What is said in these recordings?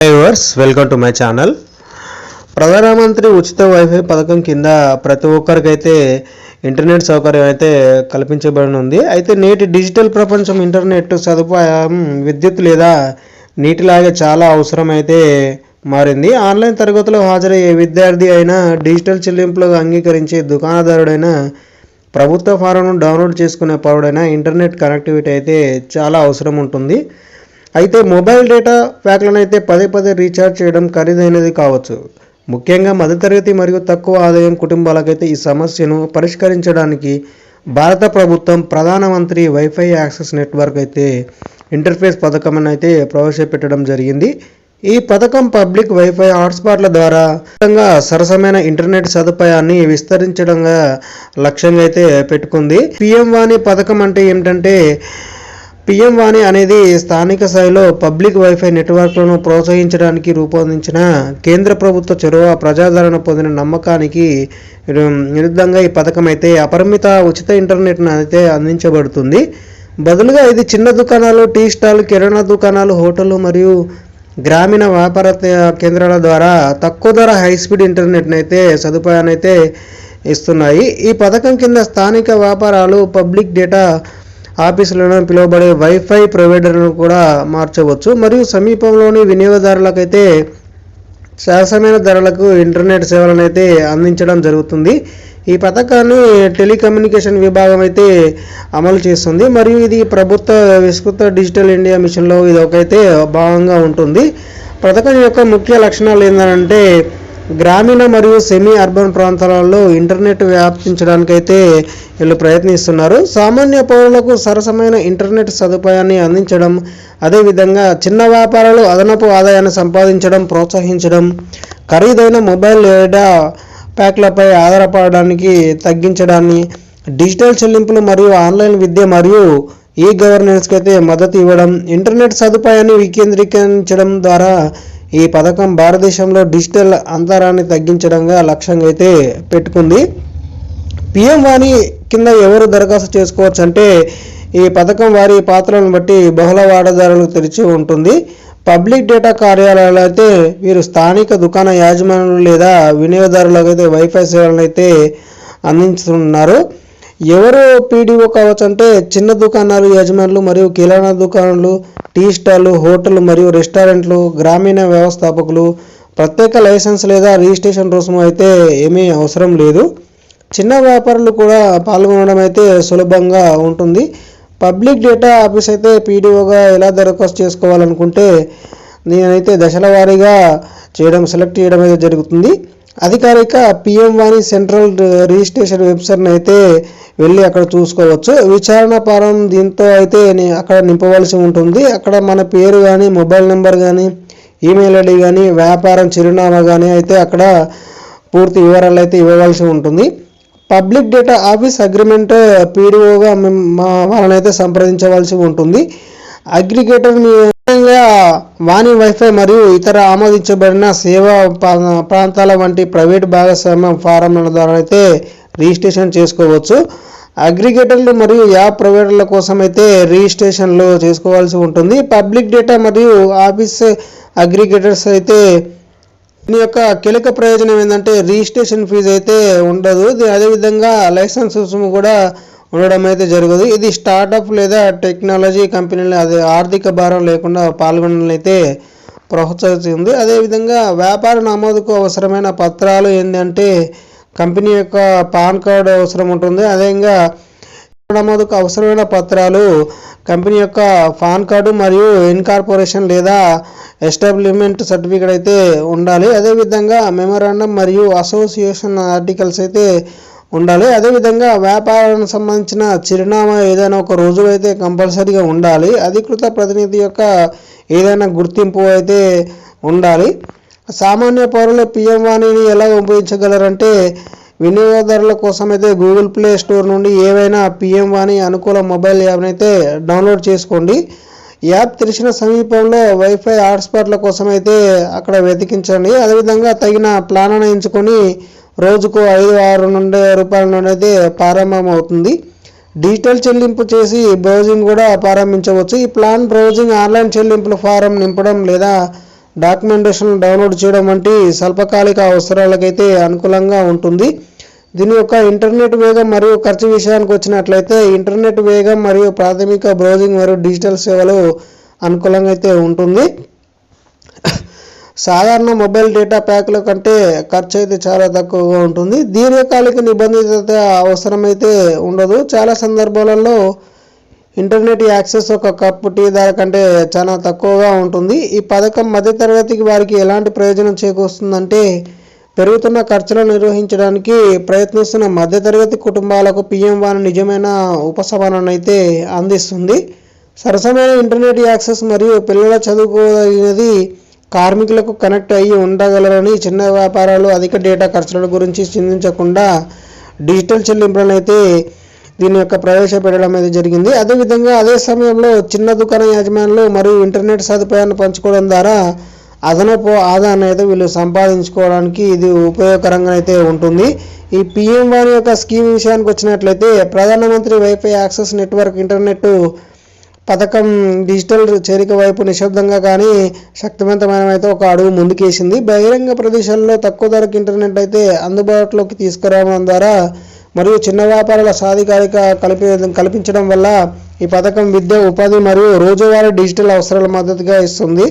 Viewers, welcome to my channel. ప్రధానమంత్రి ఉచిత wifi పథకం కింద ప్రతి ఒక్కరికైతే ఇంటర్నెట్ సౌకర్యం అయితే కల్పించబడనుంది. అయితే నేటి డిజిటల్ ప్రపంచం ఇంటర్నెట్ సదుపాయం విద్యుత్ లేదా నీటిలాగే చాలా అవసరం అయితే మారింది. ఆన్లైన్ తరగతులు హాజరయ్యే విద్యార్థి అయినా, డిజిటల్ చెల్లింపులకు అంగీకరించే దుకాణదారుడైనా, ప్రభుత్వ ఫారంను డౌన్లోడ్ చేసుకునే పౌరుడైనా ఇంటర్నెట్ కనెక్టివిటీ అయితే చాలా అవసరం ఉంటుంది. అయితే మొబైల్ డేటా ప్యాక్లను అయితే పదే రీఛార్జ్ చేయడం ఖరీదైనది కావచ్చు. ముఖ్యంగా మధ్యతరగతి మరియు తక్కువ ఆదాయం కుటుంబాలకైతే ఈ సమస్యను పరిష్కరించడానికి భారత ప్రభుత్వం ప్రధానమంత్రి వైఫై యాక్సెస్ నెట్వర్క్ అయితే ఇంటర్ఫేస్ పథకం అయితే ప్రవేశపెట్టడం జరిగింది. ఈ పథకం పబ్లిక్ వైఫై హాట్స్పాట్ల ద్వారా సరసమైన ఇంటర్నెట్ సదుపాయాన్ని విస్తరించడంగా లక్ష్యంగా అయితే పెట్టుకుంది. పిఎం వాణి పథకం అంటే ఏమిటంటే, పిఎం వాణి అనేది స్థానిక స్థాయిలో పబ్లిక్ వైఫై నెట్వర్క్లను ప్రోత్సహించడానికి రూపొందించిన కేంద్ర ప్రభుత్వ చొరవ. ప్రజాదరణ పొందిన నమ్మకానికి విరుద్ధంగా ఈ పథకం అయితే అపరిమిత ఉచిత ఇంటర్నెట్ను అయితే అందించబడుతుంది. బదులుగా ఇది చిన్న దుకాణాలు, టీ స్టాల్, కిరాణా దుకాణాలు, హోటళ్లు మరియు గ్రామీణ వ్యాపార కేంద్రాల ద్వారా తక్కువ ధర హైస్పీడ్ ఇంటర్నెట్ను అయితే సదుపాయాన్ని అయితే ఇస్తున్నాయి. ఈ పథకం కింద స్థానిక వ్యాపారాలు పబ్లిక్ డేటా ఆఫీసులను పిలువబడే వైఫై ప్రొవైడర్లను కూడా మార్చవచ్చు మరియు సమీపంలోని వినియోగదారులకైతే సరసమైన ధరలకు ఇంటర్నెట్ సేవలను అయితే అందించడం జరుగుతుంది. ఈ పథకాన్ని టెలికమ్యూనికేషన్ విభాగం అయితే అమలు చేస్తుంది మరియు ఇది ప్రభుత్వ విస్తృత డిజిటల్ ఇండియా మిషన్లో ఇది ఒకైతే భాగంగా ఉంటుంది. పథకం యొక్క ముఖ్య లక్షణాలు ఏంటంటే, గ్రామీణ మరియు సెమీ అర్బన్ ప్రాంతాలలో ఇంటర్నెట్ వ్యాపించడానికైతే వీళ్ళు ప్రయత్నిస్తున్నారు. సామాన్య పౌరులకు సరసమైన ఇంటర్నెట్ సదుపాయాన్ని అందించడం, అదేవిధంగా చిన్న వ్యాపారాలు అదనపు ఆదాయాన్ని సంపాదించడం ప్రోత్సహించడం, ఖరీదైన మొబైల్ డేటా ప్యాక్లపై ఆధారపడడానికి తగ్గించడాన్ని, డిజిటల్ చెల్లింపులు మరియు ఆన్లైన్ విద్య మరియు ఈ గవర్నెన్స్కి అయితే మద్దతు ఇవ్వడం, ఇంటర్నెట్ సదుపాయాన్ని వికేంద్రీకరించడం ద్వారా ఈ పథకం భారతదేశంలో డిజిటల్ అంతరాన్ని తగ్గించడంగా లక్ష్యంగా అయితే పెట్టుకుంది. పిఎం వాణి కింద ఎవరు దరఖాస్తు చేసుకోవచ్చు అంటే, ఈ పథకం వారి పాత్రలను బట్టి బహుళ వాటాదారులకు తెరిచి ఉంటుంది. పబ్లిక్ డేటా కార్యాలయాలు అయితే వీరు స్థానిక దుకాణ యాజమానులు లేదా వినియోగదారులకు అయితే వైఫై సేవలను అయితే అందిస్తున్నారు. ఎవరు పీడీఓ కావచ్చు అంటే, చిన్న దుకాణాలు యజమానులు మరియు కిరాణా దుకాణాలు, టీ స్టాళ్ళు, హోటళ్లు మరియు రెస్టారెంట్లు, గ్రామీణ వ్యవస్థాపకులు. ప్రత్యేక లైసెన్స్ లేదా రిజిస్ట్రేషన్ రుసుము అయితే ఏమీ అవసరం లేదు. చిన్న వ్యాపారులు కూడా పాల్గొనడం అయితే సులభంగా ఉంటుంది. పబ్లిక్ డేటా ఆఫీస్ అయితే పీడీఓగా ఎలా దరఖాస్తు చేసుకోవాలనుకుంటే, నేనైతే దశల వారీగా సెలెక్ట్ చేయడం అయితే జరుగుతుంది. అధికారిక పిఎం వాణి సెంట్రల్ రిజిస్ట్రేషన్ వెబ్సైట్ని అయితే వెళ్ళి అక్కడ చూసుకోవచ్చు. విచారణ ఫారం దీంతో అయితే అక్కడ నింపవలసి ఉంటుంది. అక్కడ మన పేరు కానీ, మొబైల్ నెంబర్ కానీ, ఈమెయిల్ ఐడి కానీ, వ్యాపారం చిరునామా కానీ అయితే అక్కడ పూర్తి వివరాలు అయితే ఇవ్వవలసి ఉంటుంది. పబ్లిక్ డేటా ఆఫీస్ అగ్రిమెంట్ పీడీఓగా వాళ్ళని అయితే సంప్రదించవలసి ఉంటుంది. అగ్రిగేటర్ వాణి వైఫై మరియు ఇతర ఆమోదించబడిన సేవా ప్రాంతాల వంటి ప్రైవేట్ భాగస్వామ్య ఫారంల ద్వారా అయితే రిజిస్ట్రేషన్ చేసుకోవచ్చు. అగ్రిగేటర్లు మరియు యాప్ ప్రొవైడర్ల కోసం అయితే రిజిస్ట్రేషన్లు చేసుకోవాల్సి ఉంటుంది. పబ్లిక్ డేటా మరియు ఆఫీస్ అగ్రిగేటర్స్ అయితే దీని యొక్క కీలక ప్రయోజనం ఏంటంటే, రిజిస్ట్రేషన్ ఫీజు అయితే ఉండదు. అదేవిధంగా లైసెన్స్ రుసుము కూడా ఉండడం అయితే జరగదు. ఇది స్టార్టప్ లేదా టెక్నాలజీ కంపెనీలు ఆర్థిక భారం లేకుండా పాల్గొనైతే ప్రోత్సహిస్తుంది. అదేవిధంగా వ్యాపార నమోదుకు అవసరమైన పత్రాలు ఏంటంటే, కంపెనీ యొక్క పాన్ కార్డు అవసరం ఉంటుంది. అదేవిధంగా నమోదుకు అవసరమైన పత్రాలు కంపెనీ యొక్క పాన్ కార్డు మరియు ఇన్కార్పొరేషన్ లేదా ఎస్టాబ్లిష్మెంట్ సర్టిఫికేట్ అయితే ఉండాలి. అదేవిధంగా మెమరాండం మరియు అసోసియేషన్ ఆర్టికల్స్ అయితే ఉండాలి. అదేవిధంగా వ్యాపారానికి సంబంధించిన చిరునామా ఏదైనా ఒక రోజు అయితే కంపల్సరీగా ఉండాలి. అధికృత ప్రతినిధి యొక్క ఏదైనా గుర్తింపు అయితే ఉండాలి. సామాన్య పౌరులు పిఎం వాణిని ఎలా ఉపయోగించగలరంటే, వినియోగదారుల కోసం అయితే గూగుల్ ప్లే స్టోర్ నుండి ఏవైనా పిఎం వాణి అనుకూల మొబైల్ యాప్ని అయితే డౌన్లోడ్ చేసుకోండి. యాప్ తెరిచిన సమీపంలో వైఫై హాట్స్పాట్ల కోసం అయితే అక్కడ వెతికించండి. అదేవిధంగా తగిన ప్లాన్ను ఎంచుకొని రోజుకు 5-6 రూపాయల నుండి అయితే ప్రారంభమవుతుంది. డిజిటల్ చెల్లింపు చేసి బ్రౌజింగ్ కూడా ప్రారంభించవచ్చు. ఈ ప్లాన్ బ్రౌజింగ్ ఆన్లైన్ చెల్లింపుల ఫారం నింపడం లేదా డాక్యుమెంటేషన్ డౌన్లోడ్ చేయడం వంటి స్వల్పకాలిక అవసరాలకైతే అనుకూలంగా ఉంటుంది. దీని యొక్క ఇంటర్నెట్ వేగం మరియు ఖర్చు విషయానికి వచ్చినట్లయితే ఇంటర్నెట్ వేగం మరియు ప్రాథమిక బ్రౌజింగ్ మరియు డిజిటల్ సేవలు అనుకూలంగా అయితే ఉంటుంది. సాధారణ మొబైల్ డేటా ప్యాక్ల కంటే ఖర్చు అయితే చాలా తక్కువగా ఉంటుంది. దీర్ఘకాలిక నిబంధిత అవసరమైతే ఉండదు. చాలా సందర్భాలలో ఇంటర్నెట్ యాక్సెస్ ఒక కప్పు టీ ధర కంటే చాలా తక్కువగా ఉంటుంది. ఈ పథకం మధ్యతరగతికి వారికి ఎలాంటి ప్రయోజనం చేకూరుస్తుందంటే పెరుగుతున్న ఖర్చులను నిర్వహించడానికి ప్రయత్నిస్తున్న మధ్యతరగతి కుటుంబాలకు పిఎంవాన్ నిజమైన ఉపశమనాన్ని అయితే అందిస్తుంది. సరసమైన ఇంటర్నెట్ యాక్సెస్ మరియు పిల్లల చదువుకోదగినది, కార్మికులకు కనెక్ట్ అయ్యి ఉండగలరని చిన్న వ్యాపారాలు అధిక డేటా ఖర్చుల గురించి చింతించకుండా డిజిటల్ చెల్లింపులను అయితే దీని యొక్క ప్రవేశపెట్టడం అయితే జరిగింది. అదేవిధంగా అదే సమయంలో చిన్న దుకాణ యాజమాన్యాలు మరియు ఇంటర్నెట్ సదుపాయాన్ని పంచుకోవడం ద్వారా అదనపు ఆదాయాన్ని అయితే వీళ్ళు సంపాదించుకోవడానికి ఇది ఉపయోగకరంగా అయితే ఉంటుంది. ఈ పిఎంవాన్ యొక్క స్కీమ్ విషయానికి వచ్చినట్లయితే ప్రధానమంత్రి వైఫై యాక్సెస్ నెట్వర్క్ ఇంటర్నెట్ పథకం డిజిటల్ చేరిక వైపు నిశ్శబ్దంగా కానీ శక్తివంతమైన అయితే ఒక అడుగు ముందుకేసింది. బహిరంగ ప్రదేశాల్లో తక్కువ ధరకు ఇంటర్నెట్ అయితే అందుబాటులోకి తీసుకురావడం ద్వారా మరియు చిన్న వ్యాపారాల సాధికారిక కల్పించడం వల్ల ఈ పథకం విద్య, ఉపాధి మరియు రోజువారీ డిజిటల్ అవసరాల మద్దతుగా ఇస్తుంది.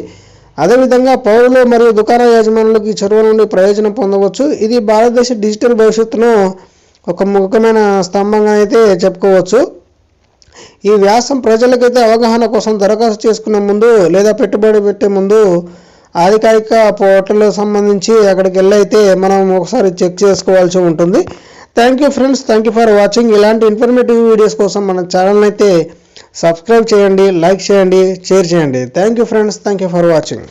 అదేవిధంగా పౌరులు మరియు దుకాణ యాజమానులకు ఈ చొరవ నుండి ప్రయోజనం పొందవచ్చు. ఇది భారతదేశ డిజిటల్ భవిష్యత్తును ఒక ముఖ్యమైన స్తంభంగా అయితే చెప్పుకోవచ్చు. ఈ వ్యాసం ప్రజలకైతే అవగాహన కోసం దరఖాస్తు చేసుకునే ముందు లేదా పెట్టుబడి పెట్టే ముందు అధికారిక పోర్టల్ సంబంధించి అక్కడికి వెళ్ళైతే మనం ఒకసారి చెక్ చేసుకోవాల్సి ఉంటుంది. Thank you friends, thank you for watching. ఇలాంటి ఇన్ఫర్మేటివ్ వీడియోస్ కోసం మన ఛానల్ని అయితే సబ్స్క్రైబ్ చేయండి, లైక్ చేయండి, షేర్ చేయండి. Thank you friends, thank you for watching.